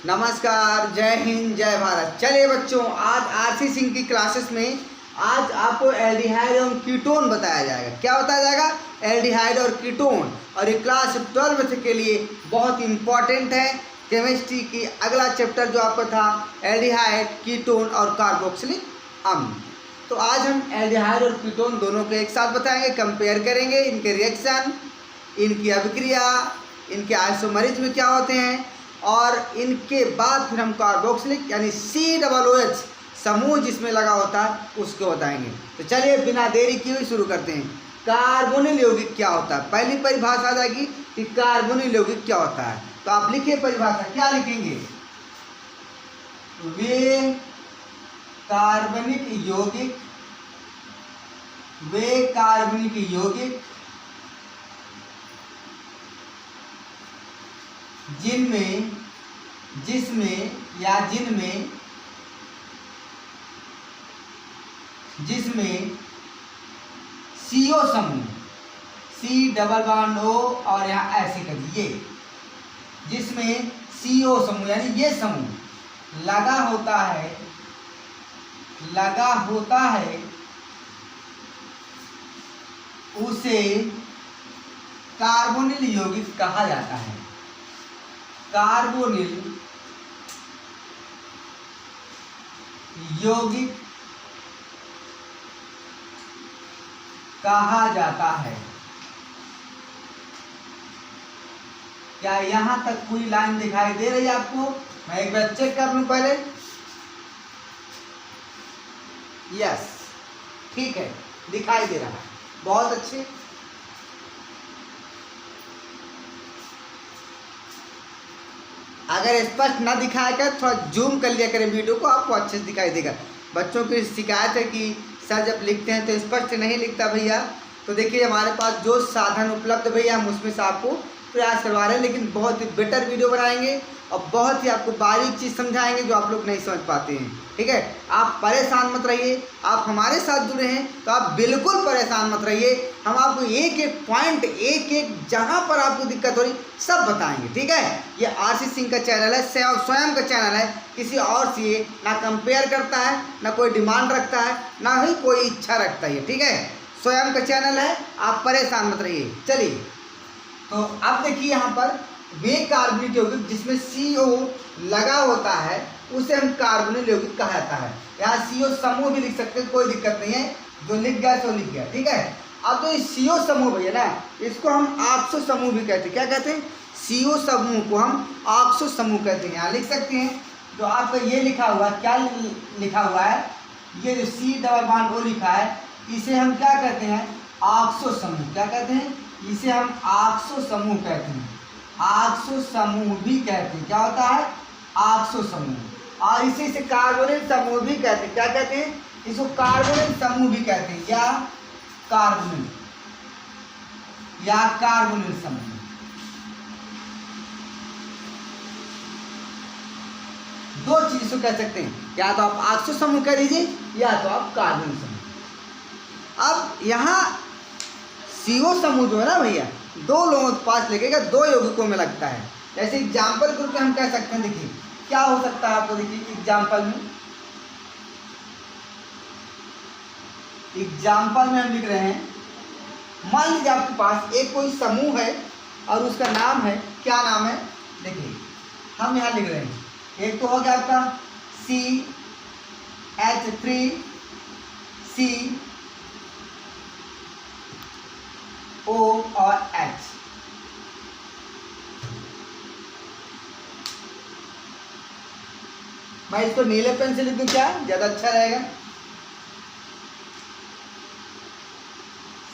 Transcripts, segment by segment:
नमस्कार, जय हिंद, जय भारत। चलिए बच्चों, आज आरसी सिंह की क्लासेस में आज आपको एल्डिहाइड और कीटोन बताया जाएगा। क्या बताया जाएगा? एल्डिहाइड और कीटोन। और ये क्लास 12 के लिए बहुत इंपॉर्टेंट है। केमिस्ट्री की अगला चैप्टर जो आपका था एल्डिहाइड, कीटोन और कार्बोक्सिलिक अम्ल। तो आज हम एल्डिहाइड और कीटोन दोनों को एक साथ बताएंगे, कंपेयर करेंगे, इनके रिएक्शन, इनकी अभिक्रिया, इनके आइसोमरिज्म में क्या होते हैं, और इनके बाद फिर हम कार्बोक्सिलिक यानी COOH समूह जिसमें लगा होता है उसको बताएंगे। तो चलिए बिना देरी किए हुए शुरू करते हैं। कार्बोनिल यौगिक क्या होता है? पहली परिभाषा आ जाएगी कि कार्बोनिल यौगिक क्या होता है। तो आप लिखिए परिभाषा, क्या लिखेंगे? वे कार्बनिक यौगिक जिनमें CO समूह, C+O और यहाँ ऐसे कर दिए, जिसमें CO समूह यानी ये समूह लगा होता है उसे कार्बोनिल यौगिक कहा जाता है। कार्बोनिल यौगिक कहा जाता है। क्या यहां तक पूरी लाइन दिखाई दे रही है आपको? मैं एक बार चेक कर लूं पहले। यस, ठीक है, दिखाई दे रहा है, बहुत अच्छे। अगर स्पष्ट ना दिखाया कर थोड़ा जूम कर लिया करें वीडियो को, आपको अच्छे से दिखाई देगा। बच्चों की शिकायत है कि सर जब लिखते हैं तो स्पष्ट नहीं लिखता भैया। तो देखिए हमारे पास जो साधन उपलब्ध भैया हम उसमें से आपको प्रयास करवा रहे हैं, लेकिन बहुत ही बेटर वीडियो बनाएंगे और बहुत ही आपको बारीक चीज़ समझाएंगे जो आप लोग नहीं समझ पाते हैं। ठीक है, आप परेशान मत रहिए। आप हमारे साथ जुड़े हैं तो आप बिल्कुल परेशान मत रहिए। हम आपको एक एक पॉइंट, एक जहाँ पर आपको दिक्कत हो रही सब बताएंगे। ठीक है, ये आरसी सिंह का चैनल है, स्वयं का चैनल है, किसी और से ना कंपेयर करता है, ना कोई डिमांड रखता है, ना ही कोई इच्छा रखता है। ठीक है, स्वयं का चैनल है, आप परेशान मत रहिए। चलिए, तो अब देखिए यहाँ पर वे कार्बनिक यौगिक जिसमें CO लगा होता है उसे हम कार्बोनिल यौगिक कहा जाता है। यहाँ CO समूह भी लिख सकते हैं, कोई दिक्कत नहीं है, जो लिख गया तो लिख गया। ठीक है, अब तो इस CO समूह भैया ना, इसको हम ऑक्सो समूह भी कहते हैं। क्या कहते हैं? CO समूह को हम ऑक्सो समूह कहते हैं। यहाँ लिख सकते हैं, जो आपका ये लिखा हुआ है, क्या लिखा हुआ है, ये जो C+O लिखा है, इसे हम क्या कहते हैं? ऑक्सो समूह। क्या कहते हैं? इसे हम ऑक्सो समूह कहते हैं, ऑक्सो समूह भी कहते हैं। क्या होता है? ऑक्सो समूह। और इसी से कार्बोनिल समूह भी कहते हैं। क्या कहते हैं? इसको कार्बोनिल समूह भी कहते हैं, या कार्बोनिल समूह। दो चीज को कह सकते हैं, या तो आप ऑक्सो समूह कह दीजिए या तो आप कार्बोनिल समूह। अब यहाँ CO समूह जो है ना भैया, दो लोगों के पास लगेगा, दो यौगिकों में लगता है। जैसे एग्जाम्पल के रूप में हम कह सकते हैं, देखिए क्या हो सकता है आपको। देखिए एग्जाम्पल में हम लिख रहे हैं, मान लीजिए आपके पास एक कोई समूह है और उसका नाम है, क्या नाम है? देखिए हम यहाँ लिख रहे हैं, एक तो हो गया आपका CH3CO और H। मैं इसको नीले पेन से लिख दूं, क्या ज्यादा अच्छा रहेगा?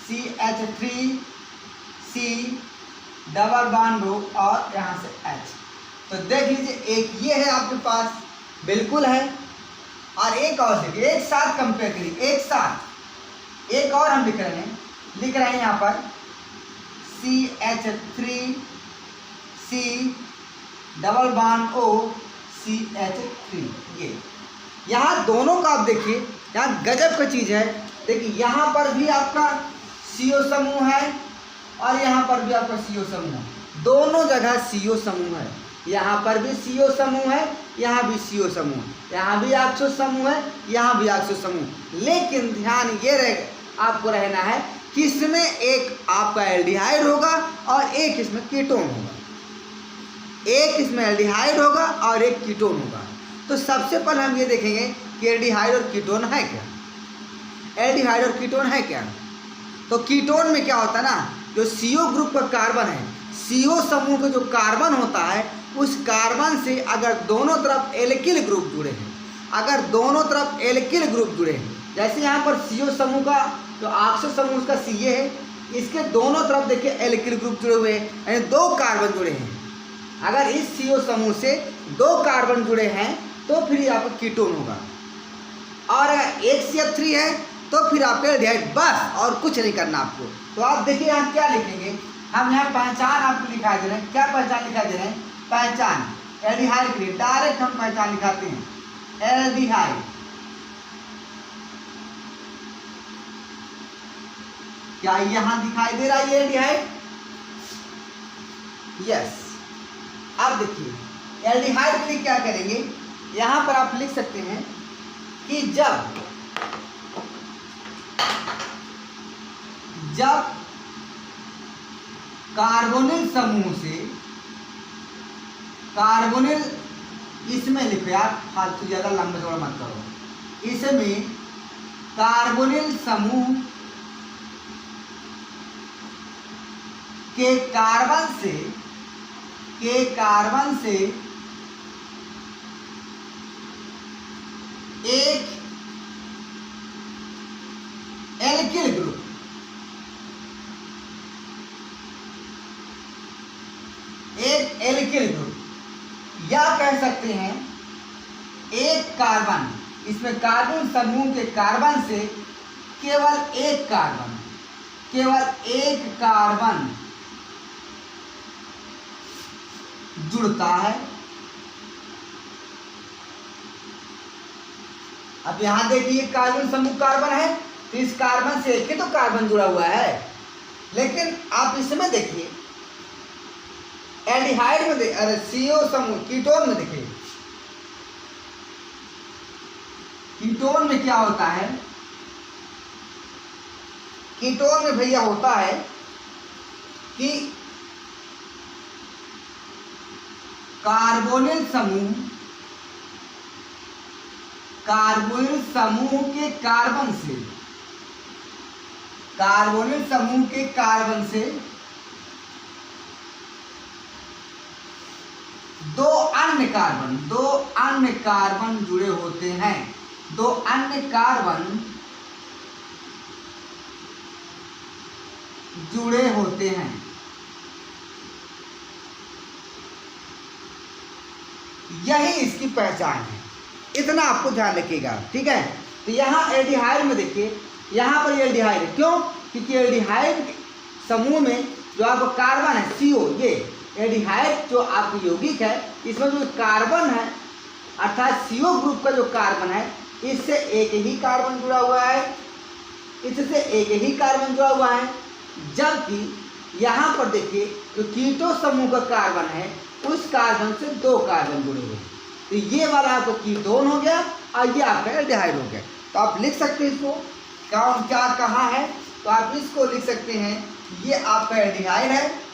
CH3C+O और यहाँ से H। तो देख लीजिए, एक ये है आपके पास, बिल्कुल है, और एक और देखिए, एक साथ कंपेयर करिए, एक साथ। एक और हम लिख रहे हैं यहाँ पर CH3C+O CH3। ये यहाँ दोनों का आप देखिए, यहाँ गजब का चीज़ है। देखिए यहाँ पर भी आपका CO समूह है और यहाँ पर भी आपका CO समूह है, दोनों जगह CO समूह है। यहाँ पर भी CO समूह है, यहाँ भी CO समूह है, यहाँ भी ऑक्सो समूह है, यहाँ भी ऑक्सो समूह। लेकिन ध्यान ये आपको रहना है कि इसमें एक आपका एल्डिहाइड होगा और एक इसमें कीटोन होगा, एक इसमें एल्डिहाइड होगा और एक कीटोन होगा। तो सबसे पहले हम ये देखेंगे कि एल्डिहाइड और कीटोन है क्या, एल्डिहाइड और कीटोन है क्या। तो कीटोन में क्या होता है ना, जो CO ग्रुप का कार्बन है, CO समूह का जो कार्बन होता है, उस कार्बन से अगर दोनों तरफ एल्किल ग्रुप जुड़े हैं, अगर दोनों तरफ एल्किल ग्रुप जुड़े हैं, जैसे यहाँ पर CO समूह का जो ऑक्सो समूह उसका Ca है, इसके दोनों तरफ देखिए एल्किल ग्रुप जुड़े हुए हैं, यानी 2 कार्बन जुड़े हैं। अगर इस CO समूह से 2 कार्बन जुड़े हैं तो फिर आपका कीटोन होगा, और अगर एक CH3 है तो फिर आपका एल्डिहाइड, बस और कुछ नहीं करना आपको। तो आप देखिए यहाँ क्या लिखेंगे, हम यहाँ पहचान आपको लिखा दे रहे हैं। क्या पहचान लिखा दे रहे हैं, पहचान एल्डिहाइड के लिए डायरेक्ट हम पहचान लिखाते हैं, एल्डिहाइड। क्या यहाँ दिखाई दे रहा है ये एल्डिहाइड, यस। अब देखिए एल्डिहाइड के लिए क्या करेंगे, यहाँ पर आप लिख सकते हैं कि जब कार्बोनिल समूह से, कार्बोनिल इसमें लिखो यार, फालतू ज्यादा लंबे थोड़ा मत करो, इसमें कार्बोनिल समूह के कार्बन से एक एल्किल ग्रुप, एक एल्किल ग्रुप, या कह सकते हैं एक कार्बन, इसमें कार्बन समूह के कार्बन से केवल एक कार्बन, केवल एक कार्बन जुड़ता है। अब यहां देखिए कार्बन समूह कार्बन है, तो इस कार्बन से एक ही तो कार्बन जुड़ा हुआ है। लेकिन आप इसमें देखिए एल्डिहाइड में अरे CO समूह कीटोन में देखिए, कीटोन में क्या होता है, कीटोन में भैया होता है कि कार्बोनिल समूह के कार्बन से, कार्बोनिल समूह के कार्बन से 2 अन्य कार्बन जुड़े होते हैं, 2 अन्य कार्बन जुड़े होते हैं। यही इसकी पहचान है, इतना आपको ध्यान रखिएगा, ठीक है। तो यहाँ एल्डिहाइड में देखिए, यहाँ पर एल्डिहाइड है, क्यों, क्योंकि एल्डिहाइड समूह में जो आपका कार्बन है CO, ये एल्डिहाइड जो आपकी यौगिक है, इसमें जो कार्बन है अर्थात CO ग्रुप का जो कार्बन है, इससे एक ही कार्बन जुड़ा हुआ है, इससे एक ही कार्बन जुड़ा हुआ है। जबकि यहाँ पर देखिए जो कीटो समूह का कार्बन है, उस कार्बन से 2 कार्बन जुड़े हुए हैं। तो ये वाला आपका कीटोन हो गया और ये आपका एल्डिहाइड हो गया। तो आप लिख सकते हैं इसको, कौन क्या कहाँ है, तो आप इसको लिख सकते हैं, ये आपका एल्डिहाइड है,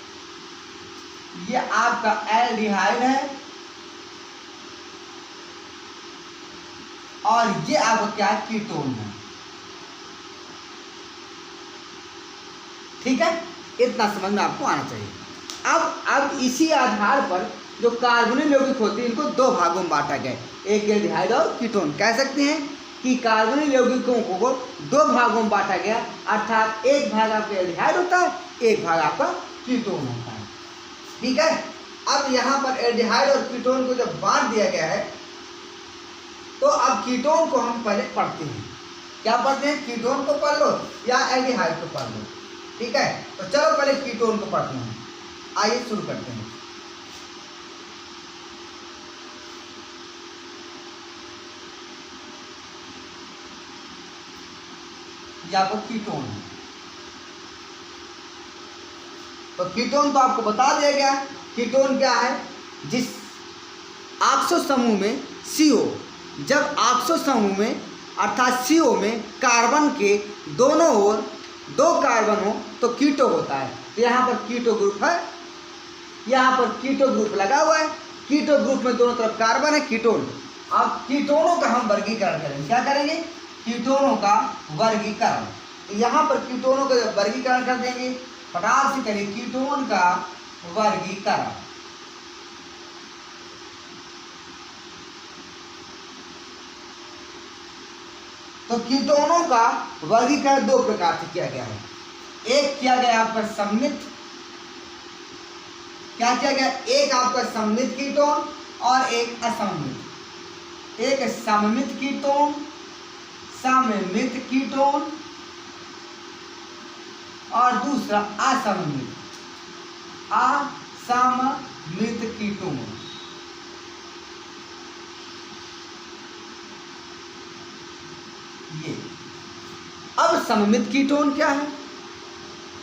ये आपका एल्डिहाइड है, और ये आपका क्या है, कीटोन है। ठीक है, इतना समझ में आपको आना चाहिए। अब इसी आधार पर जो कार्बोनिल यौगिक होते हैं, इनको 2 भागों में बांटा गया, एक एल्डिहाइड और कीटोन। कह सकते हैं कि कार्बोनिल यौगिकों को 2 भागों में बांटा गया, अर्थात एक भाग आपका एल्डिहाइड होता है, एक भाग आपका कीटोन होता है। ठीक है, अब यहाँ पर एल्डिहाइड और कीटोन को जब बांट दिया गया है, तो अब कीटोन को हम पहले पढ़ते हैं। क्या पढ़ते हैं, कीटोन को पढ़ लो या एल्डिहाइड को पढ़ लो। ठीक है, तो चलो पहले कीटोन को पढ़ते हैं, आइए शुरू करते हैं। या तो कीटोन है, तो कीटोन तो आपको बता दिया गया। कीटोन क्या है, जिस ऑक्सो समूह में CO, जब ऑक्सो समूह में अर्थात CO में कार्बन के दोनों ओर 2 कार्बन हो तो कीटो होता है। तो यहाँ पर कीटो ग्रुप है, यहाँ पर कीटो ग्रुप लगा हुआ है। कीटो ग्रुप में दोनों तरफ कार्बन है, कीटोन। अब कीटोनों का हम वर्गीकरण करेंगे। क्या करेंगे? कीटोनों का वर्गीकरण। तो यहाँ पर कीटोनों का वर्गीकरण कर देंगे, फटाक से करिए, कीटोन का वर्गीकरण। तो कीटोनों का वर्गीकरण 2 प्रकार से किया गया है। एक किया गया आपका सममित, क्या किया गया? एक आपका सममित कीटोन और एक असममित। एक सममित कीटोन, सममित कीटोन, और दूसरा असममित, असममित कीटोन। ये अब सममित कीटोन क्या है?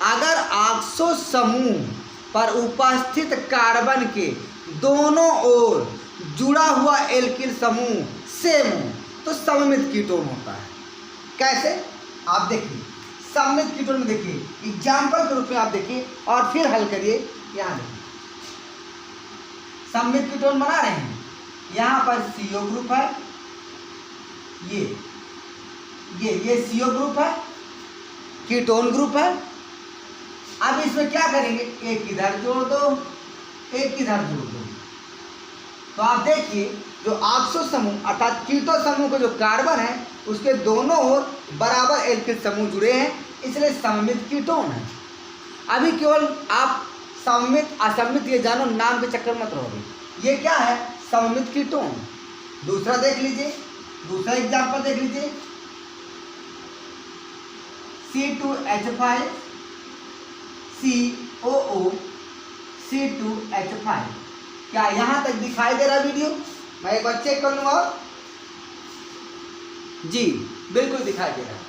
अगर ऑक्सो समूह पर उपस्थित कार्बन के दोनों ओर जुड़ा हुआ एल्किल समूह सेम हो तो सममित कीटोन होता है। कैसे? आप देखिए, सममित कीटोन में देखिए, एग्जाम्पल के रूप में आप देखिए और फिर हल करिए। यहाँ देखिए, सममित कीटोन बना रहे हैं। यहाँ पर CO ग्रुप है, ये CO ग्रुप है, कीटोन ग्रुप है। अब इसमें क्या करेंगे? एक इधर जोड़ दो, एक इधर जोड़ दो। तो आप देखिए, जो ऑक्सो समूह अर्थात कीटो समूह का जो कार्बन है उसके दोनों ओर बराबर एल्किल समूह जुड़े हैं, इसलिए सममित कीटोन है। अभी केवल आप सममित असममित ये जानो, नाम के चक्कर मत रहोगे। ये क्या है? सममित कीटोन। दूसरा देख लीजिए, दूसरा एग्जाम्पल देख लीजिए, C2H5 COO C2H5। क्या यहाँ तक दिखाई दे रहा वीडियो? मैं एक बार चेक कर लूँगा। जी बिल्कुल दिखाई दे रहा है।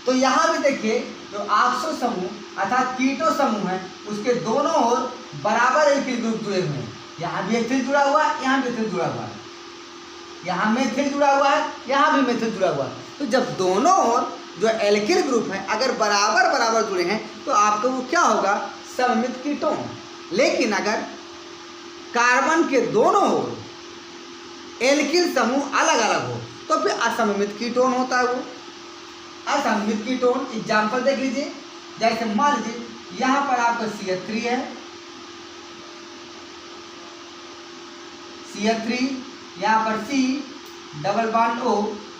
तो यहाँ भी देखिए, जो ऑक्सो समूह अर्थात कीटो समूह है उसके दोनों ओर बराबर एल्किल ग्रुप जुड़े हुए हैं। यहाँ भी एथिल जुड़ा हुआ है, यहाँ भी एथिल जुड़ा हुआ है, यहाँ मेथिल जुड़ा हुआ है, यहाँ भी मेथिल जुड़ा हुआ है। तो जब दोनों ओर जो एल्किल ग्रुप है अगर बराबर बराबर जुड़े हैं तो आपको वो क्या होगा? सममित कीटोन। लेकिन अगर कार्बन के दोनों ओर एल्किल समूह अलग अलग हो तो फिर असममित कीटोन होता है। वो असममित कीटोन एग्जाम्पल देख लीजिए, जैसे मान लीजिए यहाँ पर आपका CH3 है, CH3, यहाँ पर C डबल बॉन्ड O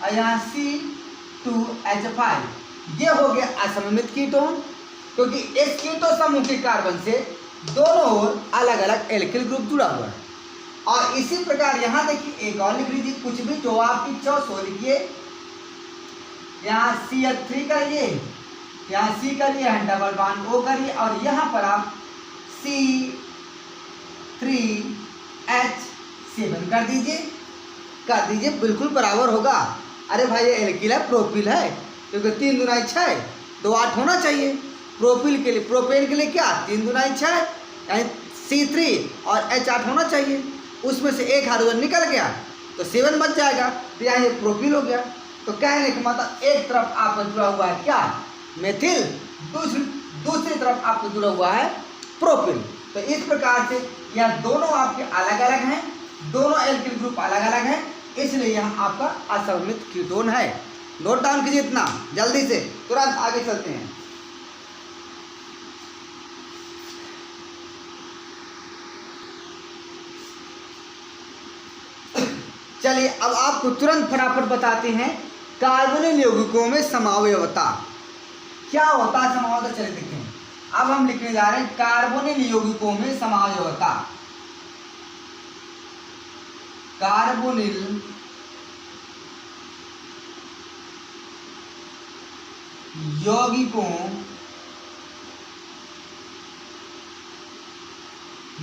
और यहाँ C2H5। ये हो गया असममित कीटोन, क्योंकि इस कीटो समूह के कार्बन से दोनों ओर अलग अलग एल्किल ग्रुप जुड़ा हुआ है। और इसी प्रकार यहाँ देखिए, एक और लिख लीजिए, कुछ भी जो आपकी इच्छा हो सो लिखिए। यहाँ CH3 करिए, यहाँ C करिए, यहाँ डबल बॉन्ड O करिए और यहाँ पर आप C3H7 कर दीजिए, बिल्कुल बराबर होगा। अरे भाई ये एल्किल है, प्रोपिल है, क्योंकि 3 दूना 6, 2 8 होना चाहिए। प्रोपिल के लिए, प्रोपेन के लिए क्या 3 दूना 6, यानी C3 और H8 होना चाहिए। उसमें से एक हाइड्रोजन निकल गया तो 7 बच जाएगा, तो यहाँ ये प्रोपिल हो गया। तो कहने का मतलब एक तरफ आपका जुड़ा हुआ है क्या? मेथिल, दूसरी तरफ आपको जुड़ा हुआ है प्रोपिल। तो इस प्रकार से यह दोनों आपके अलग अलग हैं, दोनों एल्किल ग्रुप अलग अलग हैं, इसलिए यह आपका असममित कीटोन है। नोट डाउन कीजिए इतना जल्दी से, तुरंत आगे चलते हैं। चलिए अब आपको तुरंत फटाफट बताते हैं कार्बोनिल यौगिकों में समावयवता क्या होता है। समावयवता चलिए देखते हैं। अब हम लिखने जा रहे हैं कार्बोनिल यौगिकों में समावयवता। कार्बोनिल यौगिकों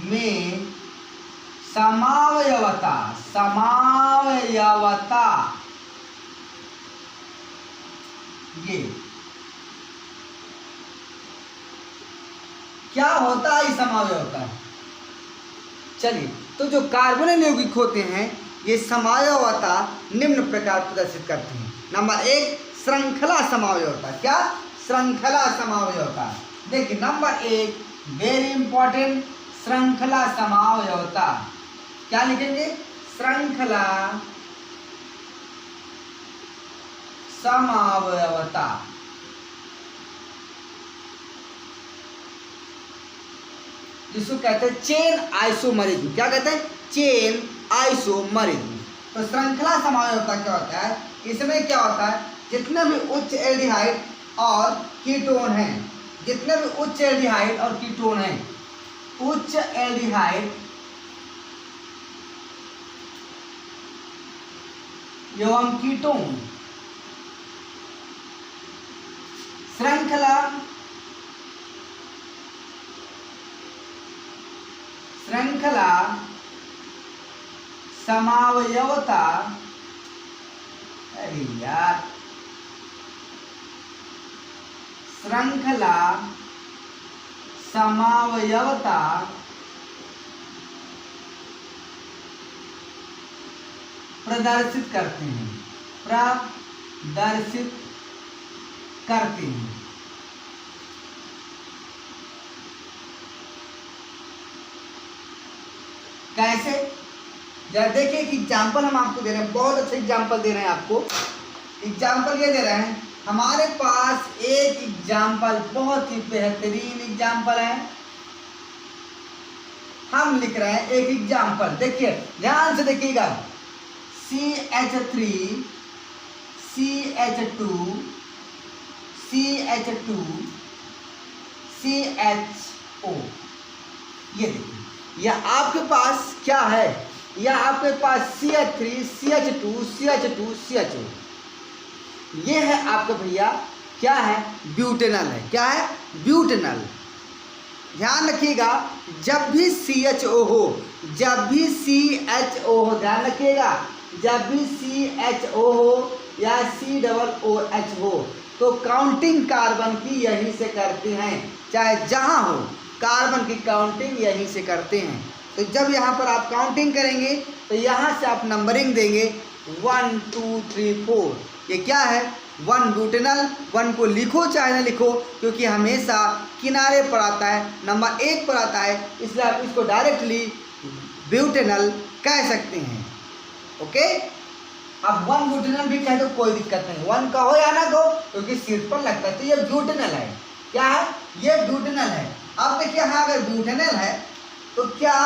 में समावयवता ये क्या होता है? समावयवता चलिए तो जो कार्बन यौगिक होते हैं ये समावयवता निम्न प्रकार प्रदर्शित करते हैं। नंबर 1 श्रृंखला समावयवता। क्या? श्रृंखला समावयवता। देखिए नंबर 1 वेरी इंपॉर्टेंट, श्रृंखला समावयवता। क्या लिखेंगे? श्रृंखला समावयवता। जिसको कहते हैं चेन आइसोमरिज्म। क्या कहते हैं? Chain isomerism. तो श्रृंखला समावयवता क्या होता है? इसमें क्या होता है, जितने भी उच्च एल्डिहाइड और कीटोन हैं, जितने भी उच्च एल्डिहाइड और कीटोन हैं, उच्च एल्डिहाइड एवं कीटोन श्रृंखला समावयवता, अरे यार, श्रृंखला समावयवता प्रदर्शित करते हैं, प्रदर्शित करते हैं। कैसे? जरा देखिए कि एग्जाम्पल हम आपको दे रहे हैं, बहुत अच्छे एग्जाम्पल दे रहे हैं आपको। एग्जाम्पल ये दे रहे हैं, हमारे पास एक एग्जाम्पल बहुत ही बेहतरीन एग्जाम्पल है। हम लिख रहे हैं एक एग्जाम्पल, देखिए ध्यान से देखिएगा। CH3 CH2 CH2 CHO। ये देखिए, यह आपके पास क्या है? यह आपके पास CH3 CH2 CH2 CHO। ये है आपका भैया क्या है? ब्यूटेनल है। क्या है? ब्यूटेनल। ध्यान रखिएगा, जब भी CHO हो, जब भी CHO हो, ध्यान रखिएगा, जब भी CHO हो या COOH हो तो काउंटिंग कार्बन की यहीं से करते हैं, चाहे जहां हो, कार्बन की काउंटिंग यहीं से करते हैं। तो जब यहाँ पर आप काउंटिंग करेंगे तो यहाँ से आप नंबरिंग देंगे 1 2 3 4। ये क्या है? 1 ब्यूटेनल। 1 को लिखो चाहे ना लिखो, क्योंकि हमेशा किनारे पर आता है, नंबर 1 पर आता है, इसलिए आप इसको डायरेक्टली ब्यूटेनल कह सकते हैं। ओके, अब 1 ब्यूटेनल भी कह दो, कोई दिक्कत नहीं, 1 कहो या ना कहो, क्योंकि सीट पर लगता है। तो ये ब्यूटेनल है। क्या है? ये ब्यूटेनल है। अब देखिए, हाँ अगर ब्यूटेनल है तो क्या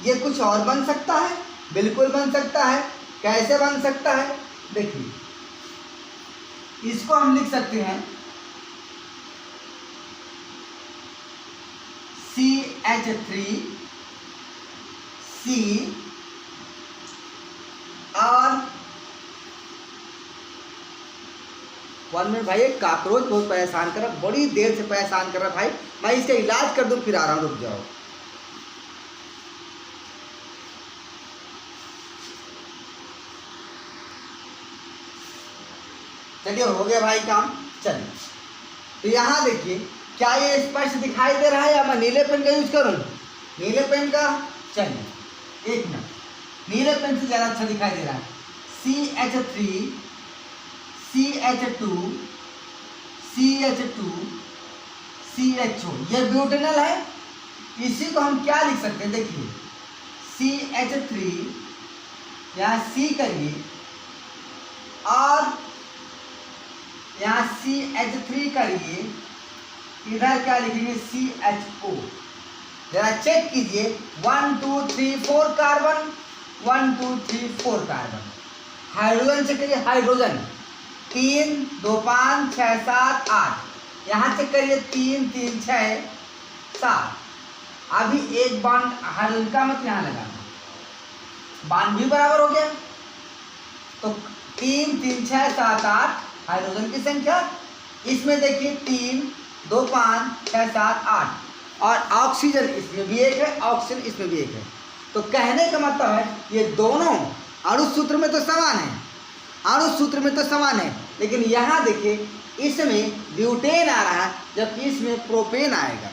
ये कुछ और बन सकता है? बिल्कुल बन सकता है। कैसे बन सकता है? देखिए, इसको हम लिख सकते हैं CH3 C और 1 मिनट भाई, एक काकरोच बहुत परेशान कर रहा, बड़ी देर से परेशान कर रहा भाई। मैं इसका इलाज कर दूं फिर आ रहा हूं, रुक जाओ। चलिए, हो गया भाई काम। चलिए, तो यहाँ देखिए, क्या ये स्पष्ट दिखाई दे रहा है या मैं नीले पेन का यूज करूँ? नीले पेन का। चलिए एक मिनट, नीले पेन से ज़्यादा अच्छा दिखाई दे रहा है। CH3 CH2 CH2 CHO, ये ब्यूटेनल है। इसी को हम क्या लिख सकते हैं? देखिए, CH3 यहाँ C करिए और यहाँ CH3 करिए, इधर क्या लिखेंगे? CHO। जरा चेक कीजिए, 1 2 3 4 कार्बन, 1 2 3 4 कार्बन। हाइड्रोजन चेक करिए, हाइड्रोजन 3 2 5 6 7 8। यहाँ चेक करिए 3 3 6 7। अभी एक बॉन्ड हाइड्रोजन का मत यहाँ लगाना, बॉन्ड भी बराबर हो गया। तो 3 3 6 7 8 हाइड्रोजन की संख्या। इसमें देखिए 3 2 5 6 7 8 और ऑक्सीजन इसमें भी एक है, ऑक्सीजन इसमें भी एक है। तो कहने का मतलब है ये दोनों अणु सूत्र में तो समान है, अणु सूत्र में तो समान है, लेकिन यहाँ देखिए इसमें ब्यूटेन आ रहा है जबकि इसमें प्रोपेन आएगा।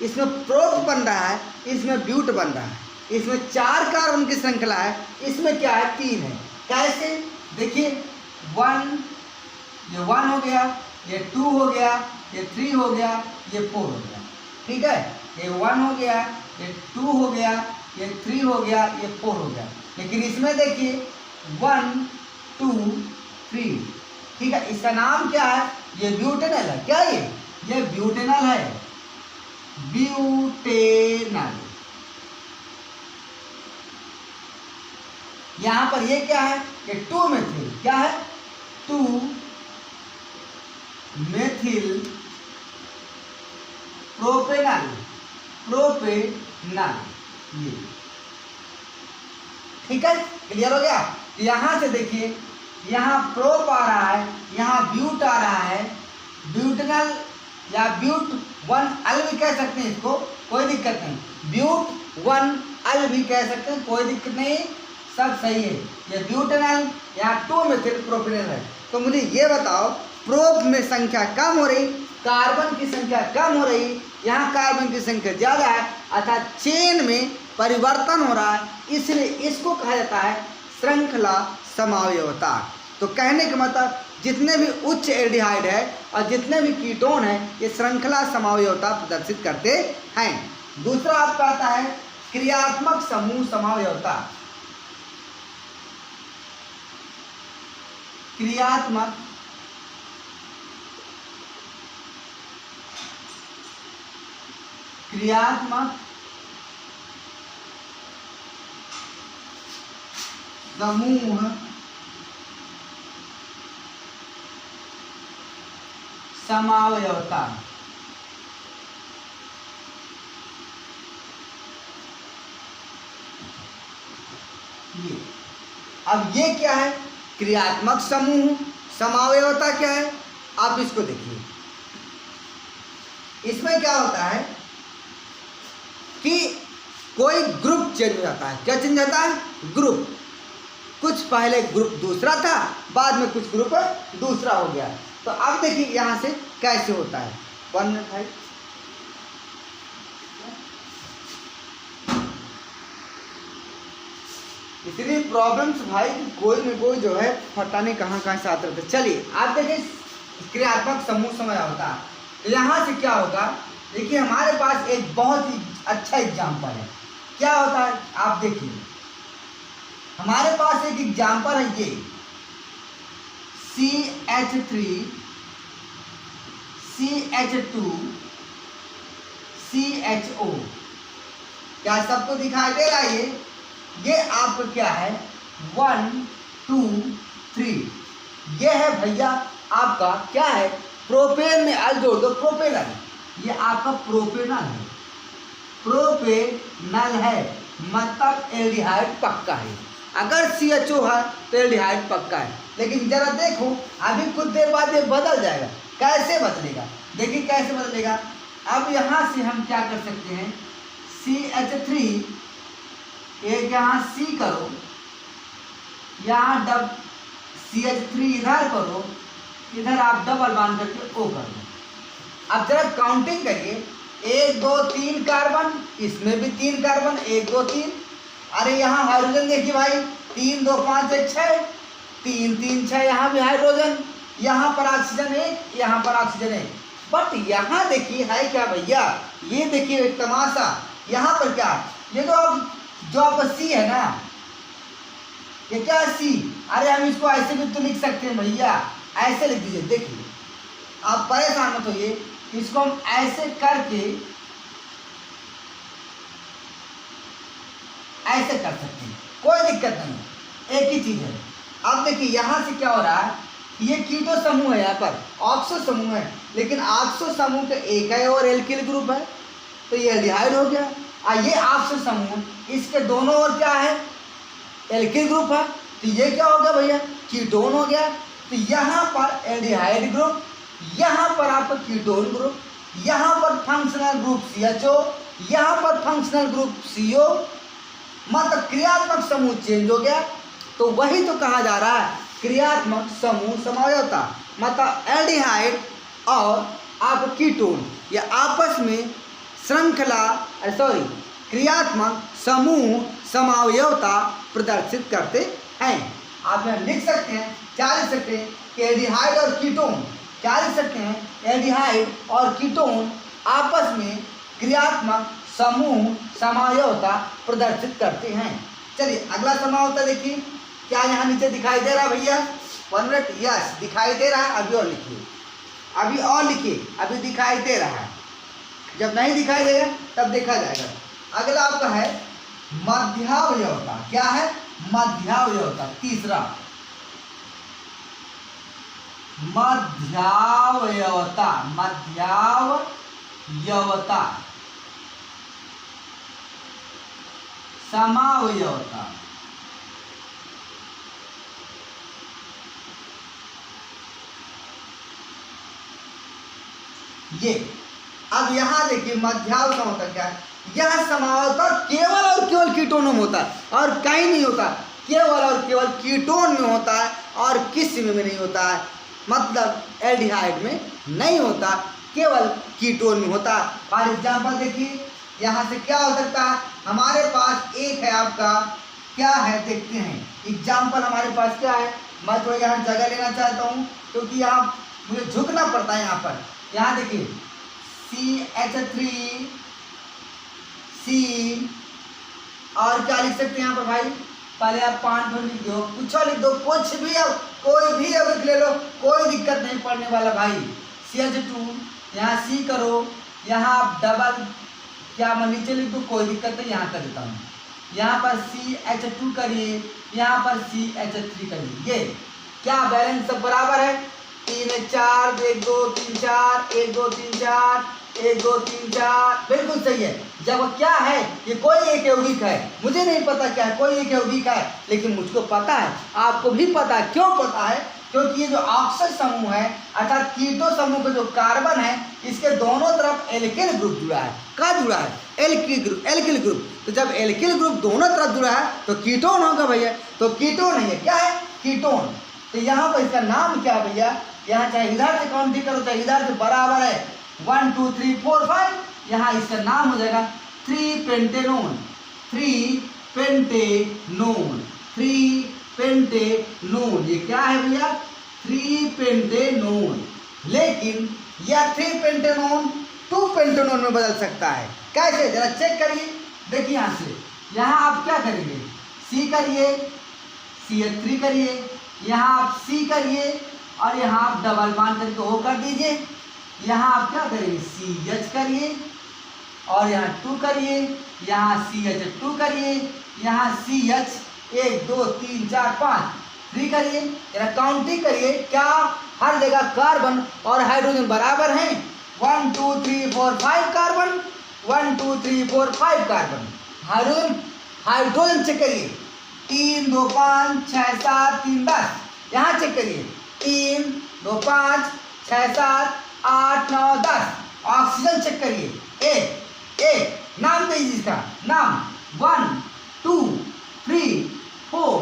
इसमें प्रोप बन रहा है, इसमें ब्यूट बन रहा है। इसमें 4 कार्बन की श्रृंखला है, इसमें क्या है 3 है। कैसे? देखिए 1, ये 1 हो गया, ये 2 हो गया, ये 3 हो गया, ये 4 हो गया। ठीक है, ये 1 हो गया, ये 2 हो गया, ये 3 हो गया, ये 4 हो गया। लेकिन इसमें देखिए 1 2 3। ठीक है, इसका नाम क्या है? ये ब्यूटेनल है। क्या ये ब्यूटेनल है, ब्यूटेनल। यहां पर ये क्या है? ये 2 मेथिल। क्या है? 2 मेथिल प्रोपेनल, प्रोपेनल ये। ठीक है, क्लियर हो गया? यहां से देखिए, यहाँ प्रोप आ रहा है, यहाँ ब्यूट आ रहा है, ब्यूटेनल या ब्यूट 1 अल भी कह सकते हैं इसको, कोई दिक्कत नहीं। ब्यूट 1 अल भी कह सकते हैं, कोई दिक्कत नहीं, सब सही है। ये ब्यूटेनल या 2 मेथिल प्रोपेनल है। तो मुझे ये बताओ, प्रोप में संख्या कम हो रही, कार्बन की संख्या कम हो रही, यहाँ कार्बन की संख्या ज़्यादा है, अर्थात चेन में परिवर्तन हो रहा है, इसलिए इसको कहा जाता है श्रृंखला समवायवता। तो कहने का मतलब जितने भी उच्च एल्डिहाइड है और जितने भी कीटोन है, ये श्रृंखला समवायवता प्रदर्शित करते हैं। दूसरा आपका आता है क्रियात्मक समूह समवायवता। क्रियात्मक समूह समवायवता। ये अब ये क्या है? क्रियात्मक समूह समवायवता क्या है? आप इसको देखिए, इसमें क्या होता है कि कोई ग्रुप चेंज हो जाता है। क्या चेंज होता है? ग्रुप। कुछ पहले ग्रुप दूसरा था, बाद में कुछ ग्रुप दूसरा हो गया। तो अब देखिए यहां से कैसे होता है। 1 मिनट है, इतनी प्रॉब्लम्स भाई कोई न कोई जो है पता नहीं कहाँ से आते रहते। चलिए आप देखिए क्रियात्मक समूह समवायवता। तो यहाँ से क्या होगा? देखिए हमारे पास एक बहुत ही अच्छा एग्जाम्पल है। क्या होता है आप देखिए, हमारे पास एक एग्जाम्पल है ये CH3 CH2 CHO। क्या सबको दिखाई दे रहा है? ये आपको क्या है? 1 2 3। ये है भैया आपका क्या है? प्रोपेन में अल जोड़ दो, प्रोपेनल। ये आपका प्रोपेनल है, प्रोपेनल है, मतलब एल्डिहाइड पक्का है। अगर CHO है तो एल्डिहाइड पक्का है। लेकिन जरा देखो, अभी कुछ देर बाद ये बदल जाएगा। कैसे बदलेगा? देखिए कैसे बदलेगा। अब यहाँ से हम क्या कर सकते हैं? CH3 एक यहाँ C करो, यहाँ CH3 इधर करो, इधर आप डबल बांध करके O कर दो। अब जरा काउंटिंग करिए, 1 2 3 कार्बन, इसमें भी 3 कार्बन, 1 2 3। अरे यहाँ हाइड्रोजन देखिए भाई, 3 2 5 6, 3 3 6, यहाँ भी हाइड्रोजन, यहाँ पर ऑक्सीजन 1, यहाँ पर ऑक्सीजन 1। बट यहाँ देखिए है क्या भैया? ये देखिए एक तमाशा, यहाँ पर क्या? ये जो आपका C है ना, ये क्या है C? अरे हम इसको ऐसे भी तो लिख सकते हैं भैया, ऐसे लिख दीजिए। देखिए आप परेशान मत होइए, इसको हम ऐसे करके ऐसे कर सकते हैं, कोई दिक्कत नहीं, एक ही चीज है। अब देखिए यहाँ से क्या हो रहा है? ये कीटो समूह है, यहाँ पर ऑक्सो समूह है, लेकिन ऑक्सो समूह का एक है और एल्किल ग्रुप है, तो ये एल्डिहाइड हो गया। और ये ऑक्सो समूह, इसके दोनों ओर क्या है? एल्किल ग्रुप है, तो ये क्या हो गया भैया? कीटोन हो गया। तो यहाँ पर एल्डिहाइड ग्रुप, यहाँ पर आपका कीटोन ग्रुप, यहाँ पर फंक्शनल ग्रुप CHO, यहाँ पर फंक्शनल ग्रुप CO, मतलब क्रियात्मक समूह चेंज हो गया। तो वही तो कहा जा रहा है क्रियात्मक समूह समवायवता, मतलब एल्डिहाइड और आप कीटोन ये आपस में श्रृंखला क्रियात्मक समूह समावयवता प्रदर्शित करते हैं। आप यहाँ लिख सकते हैं, क्या लिख सकते हैं कि एल्डिहाइड और कीटोन, क्या लिख सकते हैं एल्डिहाइड और कीटोन आपस में क्रियात्मक समूह समावयवता प्रदर्शित करते हैं। चलिए अगला समावयवता देखिए, क्या यहाँ नीचे दिखाई दे रहा है भैया? 1 मिनट, यस दिखाई दे रहा है। अभी और लिखिए, अभी और लिखिए, अभी दिखाई दे रहा है, जब नहीं दिखाई देगा तब देखा जाएगा। अगला आपका है मध्यावयवता। क्या है? मध्यावयवता। तीसरा मध्यावयवता, मध्यावयवता समावयवता। ये अब यहाँ देखिए मध्यावयवता होता क्या है? यह समावयवता केवल और केवल कीटोनों में होता है और कहीं नहीं होता, केवल और केवल कीटोन में होता है और किसी में नहीं होता है। मतलब एल्डिहाइड में नहीं होता, केवल कीटोन में होता है। फॉर एग्जाम्पल देखिए, यहाँ से क्या हो सकता है? हमारे पास एक है आपका, क्या है देखते हैं एग्जाम्पल। हमारे पास क्या है? मैं थोड़ा यहाँ जगह लेना चाहता हूँ क्योंकि यहाँ मुझे झुकना पड़ता है। यहाँ पर यहाँ देखिए CH3 C और क्या लिख सकते हैं यहाँ पर भाई? पहले आप 5 लिख दो, कुछ लिख दो, कुछ भी, अब कोई भी अब लिख ले लो, कोई दिक्कत नहीं पड़ने वाला भाई। CH2 यहाँ C करो, यहाँ आप डबल क्या मैं नीचे लिख दूँ, कोई दिक्कत नहीं, यहाँ कर देता हूँ। यहाँ पर CH2 करिए, यहाँ पर CH3 करिए। ये क्या बैलेंस सब बराबर है? 3 4 1 2 3 4 1 2 3 4 1 2 3 4 बिल्कुल सही है। जब क्या है ये कोई एक यौगिक है, मुझे नहीं पता क्या है, कोई एक यौगिक है, लेकिन मुझको पता है, आपको भी पता है। क्यों पता है? क्योंकि ये जो ऑक्सीजन समूह है अर्थात कीटो समूह का जो कार्बन है, इसके दोनों तरफ एल्किल ग्रुप जुड़ा है। क्या जुड़ा है? Alkyl group, alkyl group. तो जब एल्किल ग्रुप दोनों तरफ जुड़ा है तो कीटोन होगा भैया। तो कीटोन है, क्या है? कीटोन। तो यहाँ पर इसका नाम क्या है भैया? यहाँ चाहे इधर से काउंटिंग करो चाहे इधर से, बराबर है 1 2 3 4 5। यहाँ इसका नाम हो जाएगा 3 पेंटेनोन। 3 pentanone, 3 pentanone. ये क्या है भैया? 3 पेंटेनोन। लेकिन यह 3 पेंटेनोन 2 पेंटेनोन में बदल सकता है। कैसे? जरा चेक करिए। देखिए यहाँ से, यहाँ आप क्या करेंगे? C करिए, CH3 करिए, यहाँ आप C करिए और यहाँ आप डबल बांध करके O कर दीजिए। यहाँ आप क्या करेंगे? CH करिए और यहाँ 2 करिए, यहाँ CH2 करिए, यहाँ CH 1 2 3 4 5 3 करिए। जरा काउंटिंग करिए, क्या हर जगह कार्बन और हाइड्रोजन बराबर हैं? 1 2 3 4 5 carbon, 1 2 3 4 5 carbon. Hydrogen, hydrogen check करिए, 3 2 5 6 7 3 10। यहाँ चेक करिए, 3 2 5 6 7 8 9 10। ऑक्सीजन चेक करिए, एक नाम दीजिए इसका नाम। 1 2 3 4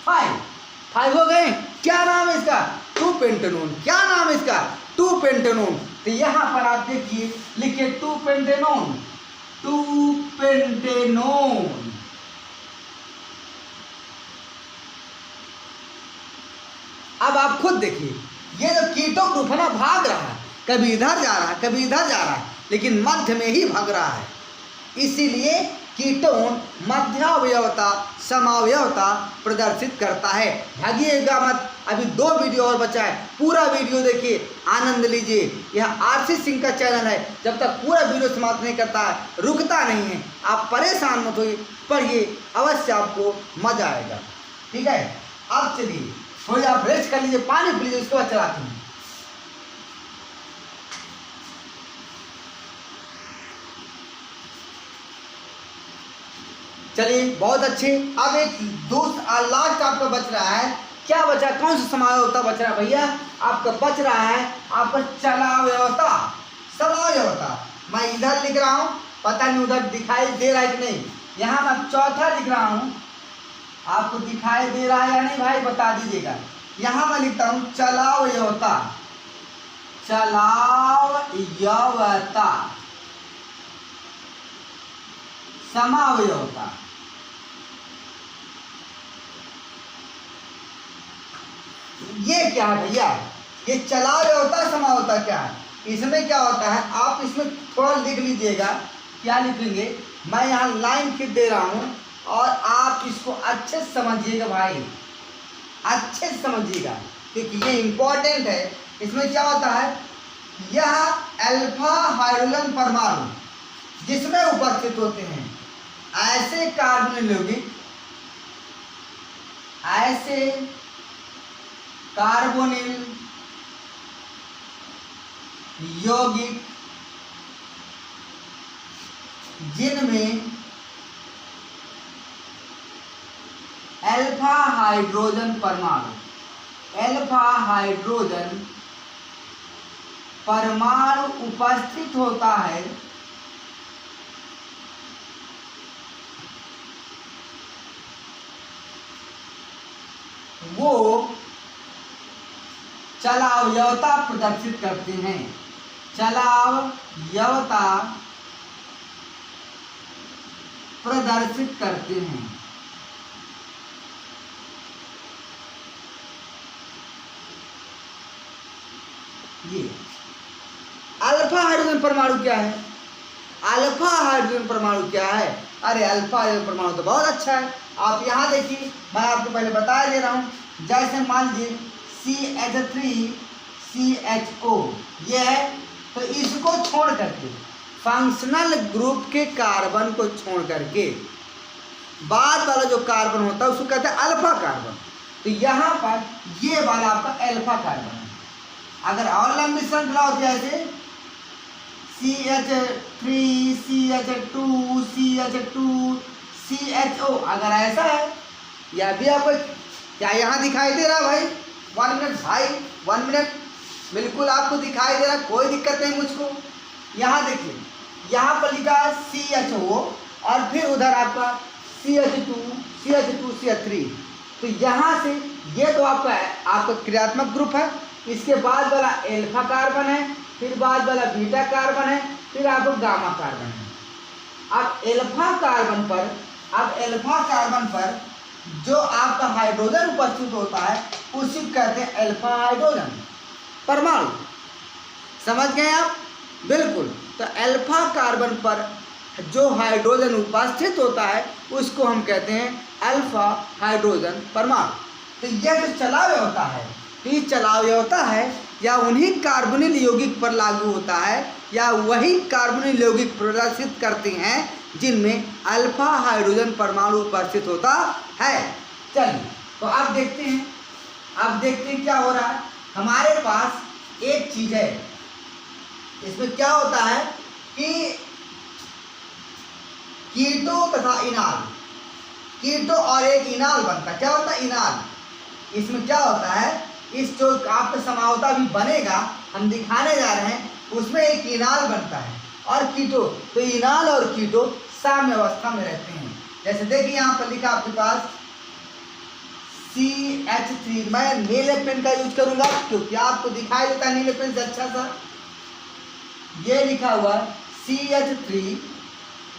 5 हो गए। क्या नाम है इसका? 2 पेंटेनोन। क्या नाम है इसका? 2 पेंटेनोन। तो यहाँ पर आप देखिए, लिखिए 2 पेंटेनोन, 2 पेंटेनोन। अब आप खुद देखिए, ये जो कीटो ग्रुप है ना, भाग रहा है, कभी इधर जा रहा है कभी इधर जा रहा है, लेकिन मध्य में ही भाग रहा है। इसीलिए कीटोन मध्यावयवता समावयवता प्रदर्शित करता है। भागिएगा मत, अभी 2 वीडियो और बचा है, पूरा वीडियो देखिए, आनंद लीजिए। यह आरसी सिंह का चैनल है, जब तक पूरा वीडियो समाप्त नहीं करता है रुकता नहीं है। आप परेशान मत होइए, पढ़िए, अवश्य आपको मजा आएगा। ठीक है, अब चलिए थोड़ी आप रेस्ट कर लीजिए, पानी पी लीजिए, उसके बाद चलाते हैं। चलिए बहुत अच्छे। अब एक दूसरा लास्ट आपका बच रहा है, क्या बचा? कौन सा समावयवता बच रहा है भैया? आपका बच रहा है आपका चलावयवता, समावयवता। मैं इधर लिख रहा हूँ, पता नहीं उधर दिखाई दे रहा है कि नहीं। यहाँ मैं चौथा लिख रहा हूँ, आपको दिखाई दे रहा है या नहीं भाई बता दीजिएगा। यहाँ मैं लिखता हूँ चलावयवता, चलावयवता समावयवता। ये क्या है भैया, ये चलावयवता समावयवता क्या है? इसमें क्या होता है, आप इसमें थोड़ा लिख लीजिएगा। क्या लिखेंगे, मैं यहाँ लाइन खींच दे रहा हूँ और आप इसको अच्छे से समझिएगा भाई, अच्छे से समझिएगा क्योंकि ये इम्पोर्टेंट है। इसमें क्या होता है, यह अल्फा हाइड्रोजन परमाणु जिसमें उपस्थित होते हैं ऐसे कार्बोनिल यौगिक, ऐसे कार्बोनिल यौगिक जिनमें अल्फा हाइड्रोजन परमाणु, अल्फा हाइड्रोजन परमाणु उपस्थित होता है, वो चलावयवता प्रदर्शित करते हैं, चलावयवता प्रदर्शित करते हैं। ये अल्फा हाइड्रोजन परमाणु क्या है, अल्फा हाइड्रोजन परमाणु क्या है? अरे अल्फा हाइड्रोजन परमाणु तो बहुत अच्छा है। आप यहाँ देखिए, मैं आपको पहले बता दे रहा हूँ। जैसे मान लीजिए CH3CHO ये है, तो इसको छोड़ करके, फंक्शनल ग्रुप के कार्बन को छोड़ करके बाद वाला जो कार्बन होता है उसको कहते हैं अल्फा कार्बन। तो यहाँ पर ये वाला आपका अल्फा कार्बन है। अगर और लंबी श्रृंखला होती है जैसे CH3 CH2 CH2 CHO, अगर ऐसा है, यह भी आपको क्या यहाँ दिखाई दे रहा है भाई? 1 मिनट भाई, 1 मिनट, बिल्कुल आपको दिखाई दे रहा, कोई दिक्कत नहीं मुझको। यहाँ देखिए, यहाँ पर लिखा है CHO और फिर उधर आपका CH2 CH3। तो यहाँ से ये तो आपका क्रियात्मक ग्रुप है, इसके बाद वाला अल्फा कार्बन है, फिर बाद वाला बीटा कार्बन है, फिर आपको गामा कार्बन है। अब अल्फा कार्बन पर जो आपका हाइड्रोजन उपस्थित होता है उसी को कहते हैं अल्फा हाइड्रोजन परमाणु। समझ गए आप? बिल्कुल। तो अल्फा कार्बन पर जो हाइड्रोजन उपस्थित होता है उसको हम कहते हैं अल्फा हाइड्रोजन परमाणु। तो यह जो चलावयवता है, ये चलावयवता है या उन्हीं कार्बोनिल यौगिक पर लागू होता है या वही कार्बोनिल यौगिक प्रदर्शित करते हैं जिनमें अल्फा हाइड्रोजन परमाणु उपस्थित होता है। चलिए, तो अब देखते हैं क्या हो रहा है। हमारे पास एक चीज है, इसमें क्या होता है कि कीटो तथा इनाल, कीटो और एक इनाल बनता है। क्या होता है? इनाल। इसमें क्या होता है, इस जो आपका समावता भी बनेगा, हम दिखाने जा रहे हैं, उसमें एक इनाल बनता है और कीटो। तो इनाल और कीटो साम्य अवस्था में रहते हैं। जैसे देखिए यहाँ पर लिखा आपके पास CH3, मैं नीले पेन का यूज करूंगा क्योंकि आपको दिखाई देता है नीले पेन से अच्छा सा। ये लिखा हुआ CH3,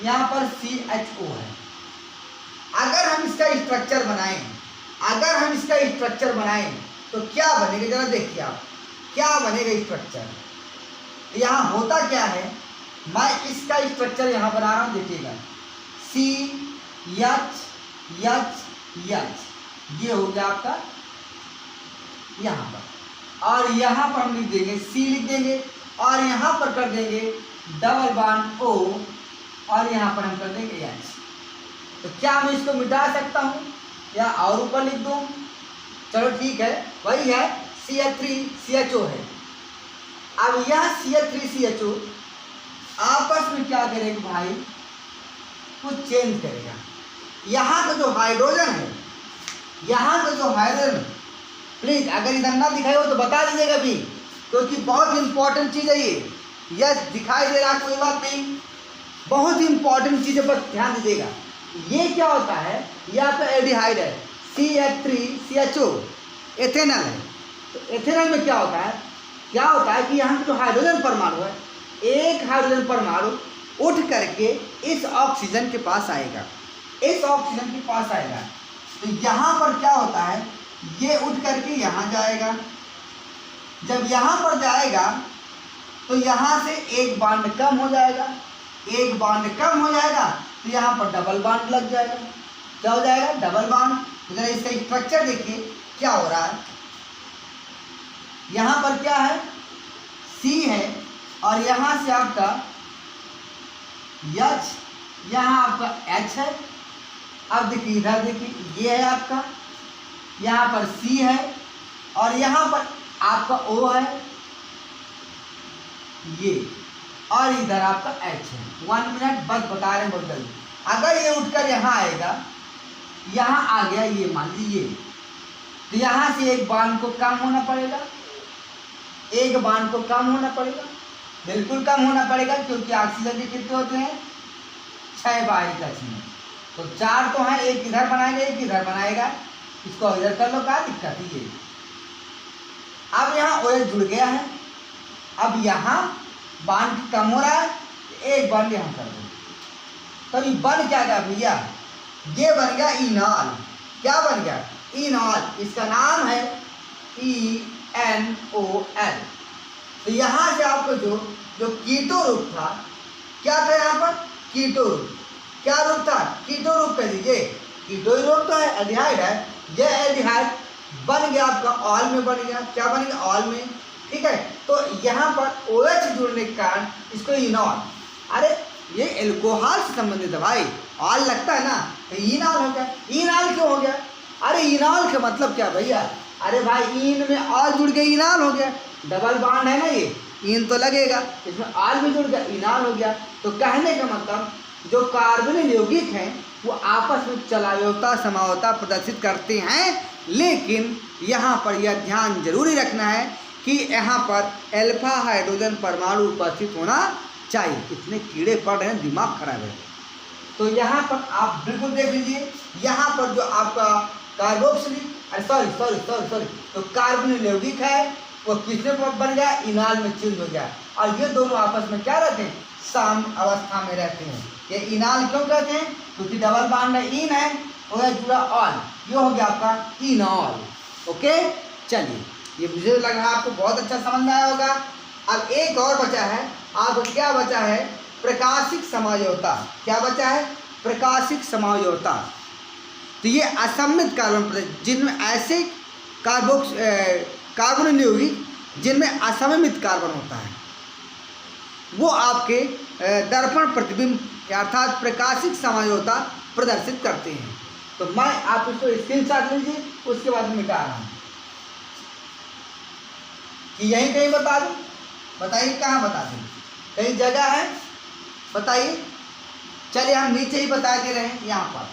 यहाँ पर CHO है। अगर हम इसका स्ट्रक्चर बनाएं तो क्या बनेगा, जरा देखिए आप, क्या बनेगा स्ट्रक्चर। यहाँ होता क्या है, मैं इसका स्ट्रक्चर यहाँ बना रहा हूँ, देखिएगा CH, ये हो गया आपका यहाँ पर, और यहाँ पर हम लिख देंगे C लिख देंगे, और यहाँ पर कर देंगे डबल बॉन्ड O, और यहाँ पर हम कर देंगे H। तो क्या मैं इसको मिटा सकता हूँ या और ऊपर लिख दूँ? चलो ठीक है, वही है CH3CHO है। अब यह CH3CHO आपस में क्या करेगा भाई, कुछ चेंज करेगा। यहाँ का जो हाइड्रोजन है, प्लीज अगर इधर ना दिखाई हो तो बता दीजिएगा भी, क्योंकि बहुत इंपॉर्टेंट चीज़ है ये। यह दिखाई दे रहा कोई बात नहीं, बहुत ही इंपॉर्टेंट चीज़ पर ध्यान दीजिएगा। ये क्या होता है, यह आपका एल्डिहाइड है CH3CHO, एथेनॉल है। तो एथेनॉल में क्या होता है कि यहाँ जो हाइड्रोजन परमाणु है, एक हाइड्रोजन परमाणु उठ करके इस ऑक्सीजन के पास आएगा, इस ऑक्सीजन के पास आएगा। तो यहाँ पर क्या होता है, ये उठ करके यहाँ जाएगा। जब यहाँ पर जाएगा तो यहाँ से एक बॉन्ड कम हो जाएगा, एक बॉन्ड कम हो जाएगा तो यहाँ पर डबल बॉन्ड लग जाएगा। क्या हो जाएगा, डबल बॉन्ड। तो जरा इसका स्ट्रक्चर देखिए क्या हो रहा है। यहाँ पर क्या है, C है और यहाँ से आपका H, यहाँ आपका H है। अब देखिए इधर देखिए, ये है आपका, यहाँ पर C है और यहाँ पर आपका O है ये, और इधर आपका H है। 1 मिनट बस बता रहे हैं बहुत जल्दी। अगर ये उठकर यहाँ आएगा, यहाँ आ गया ये, मान लीजिए, तो यहाँ से एक बॉन्ड को कम होना पड़ेगा, एक बॉन्ड को कम होना पड़ेगा, बिल्कुल कम होना पड़ेगा, क्योंकि ऑक्सीजन के कितने होते हैं, 6 बाहरी ऑक्सीजन। तो 4 तो हैं, एक इधर बनाएगा एक इधर बनाएगा, इसको इधर कर लो, क्या दिक्कत है ये। अब यहाँ OH जुड़ गया है, अब यहाँ बॉन्ड कम हो रहा है, एक बॉन्ड यहाँ कर दो, तो ये बन क्या गया भैया, ये बन गया इनॉल। क्या बन गया, इनॉल। इसका नाम है ENOL। तो यहाँ से आपको जो कीटो रूप था, क्या था यहाँ पर, कीटो रूप। क्या रूप था, कीटो रूप कह दीजिए, कीटो रूप तो है, एल्डिहाइड है। ये एल्डिहाइड बन गया आपका ऑल में, बन गया, क्या बन गया, ऑल में। ठीक है, तो यहाँ पर OH जुड़ने के कारण इसको इनॉल। अरे ये एल्कोहल से संबंधित है भाई, ऑल लगता है ना, तो इनॉल हो गया। इनॉल क्यों हो गया, अरे इनॉल का मतलब क्या भैया, अरे भाई इन में ऑल जुड़ गया, इनॉल हो गया। डबल बॉन्ड है ना ये, इन तो लगेगा, इसमें ऑल भी जुड़ गया, इनॉल हो गया। तो कहने का मतलब जो कार्बनिक यौगिक हैं वो आपस में चलायवता समावता प्रदर्शित करते हैं, लेकिन यहाँ पर यह ध्यान जरूरी रखना है कि यहाँ पर अल्फा हाइड्रोजन परमाणु उपस्थित होना चाहिए। इतने कीड़े पड़ रहे हैं, दिमाग खराब है। तो यहाँ पर आप बिल्कुल देख लीजिए, यहाँ पर जो आपका कार्बोक्सिलिक, सॉरी तो कार्बनिक यौगिक है वो किसमें बन गया, इनॉल में चेंज हो गया, और ये दोनों आपस में क्या रहते हैं, सम अवस्था में रहते हैं। ये इनॉल क्यों कहते हैं, क्योंकि डबल बॉन्ड में इन है और जुड़ा ऑल, ये हो गया आपका इनॉल। ओके, चलिए, ये मुझे लग रहा है आपको बहुत अच्छा समझ में आया होगा। अब एक और बचा है, आपको क्या बचा है, प्रकाशिक समायोता। क्या बचा है, प्रकाशिक समायोता। तो ये असममित कार्बन, जिनमें ऐसे कार्बन यौगिक जिनमें असममित कार्बन होता है, वो आपके दर्पण प्रतिबिंब अर्थात प्रकाशिक समायोता प्रदर्शित करते हैं। तो मैं आप इसको स्क्रीनशॉट लीजिए, उसके बाद मिटा रहा हूँ कि यहीं कहीं बता दूँ, बताइए कहाँ बता दूँ, कहीं जगह है बताइए। चलिए हम नीचे ही बता दे रहे हैं, यहाँ पर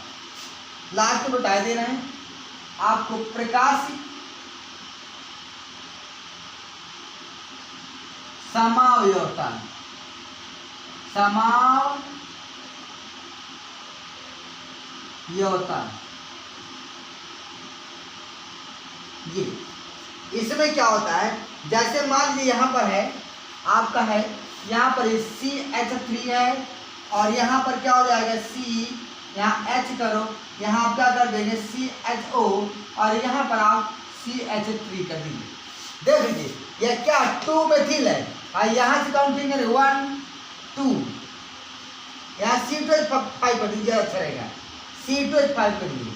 लास्ट में बता दे रहे हैं आपको, प्रकाशिक समावयवता, ये इसमें क्या होता है, जैसे मान लीजिए यहाँ पर है आपका है, यहाँ पर CH3 है और यहाँ पर क्या हो जाएगा C, यहाँ H करो, यहाँ आप क्या कर देंगे CHO और यहाँ पर आप CH3 कर दीजिए। देख लीजिए यह क्या 2 मेथिल है, और यहाँ से काउंटिंग करें 1 2, यहाँ C2H5 कर दीजिए, अच्छा रहेगा, C2H5 कर दीजिए।